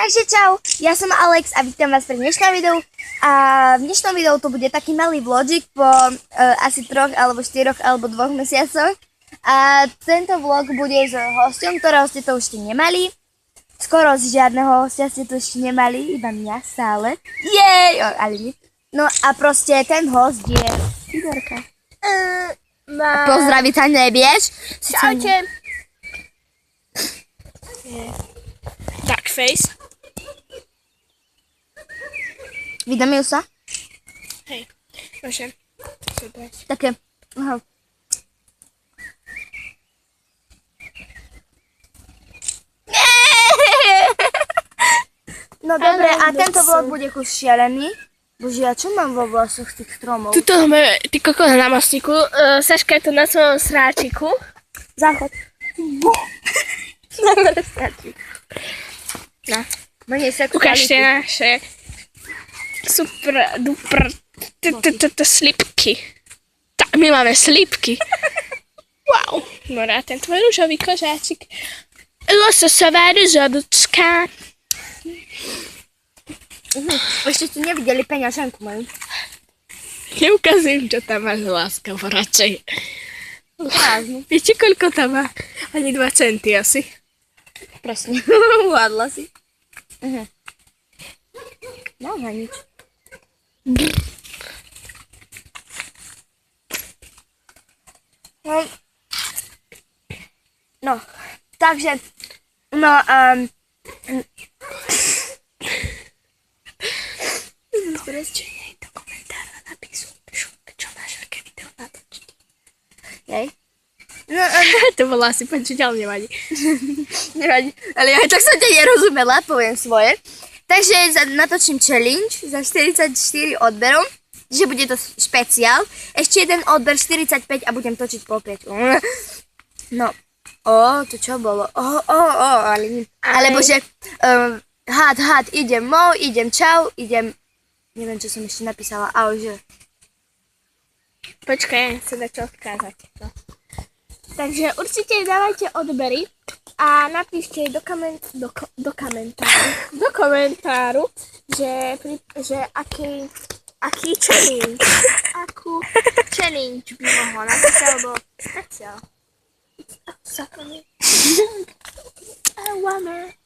Takže čau, ja som Alex a vítam vás pri dnešnom videu. A v dnešnom videu to bude taký malý vlogik po asi 3 alebo 4 alebo 2 mesiacoch. A tento vlog bude s hosťom, ktorého ste to už nemali. Skoro z žiadneho hostia ste to ešte nemali, iba mňa stále. Jej! Ale nie. No a proste ten host je Igorka. Pozdraviť sa nevieš? Čaute. Duckface. Vydám sa? Hej, môžem. Také. Aha. No dobre, a tento vlog bude kus šialený. Bože, ja čo mám vo vlasoch z tých stromov? Tuto máme ty kokos na mostníku. Saška je tu na svojom sráčiku. Záchod. Na sráčiku. No. Mne sa Ukážte naše super duper slipky. Tak, my máme slipky. Wow. No rád ten tvoj ružový kožáčik. Lososová ružodučka. Ešte ste nevideli peňaženku moju. Neukazujem, čo tam máš, láska, radšej. Prázdnu. Viete, koľko tam má? Ani 2 centy asi. Presne. Uhádla si. No, na nič. No, takže, Zrečenie do komentára napíšu, čo máš, aké video natočiť. jej. No, To bolo asi počuť, ale nevadí. nevadí, ale ja tak som ťa nerozumela, poviem svoje. Takže natočím challenge za 44 odberov, že bude to špeciál. Ešte jeden odber 45 a budem točiť po 5. No, to čo bolo? Alebo že had, idem idem čau, idem, neviem, čo som ešte napísala, že. Počkaj, ja chcem dať čo odkázať. Takže určite dávajte odbery a napíšte do komentáru, že aký challenge, akú challenge by mohla napísať, alebo speciál. I wanna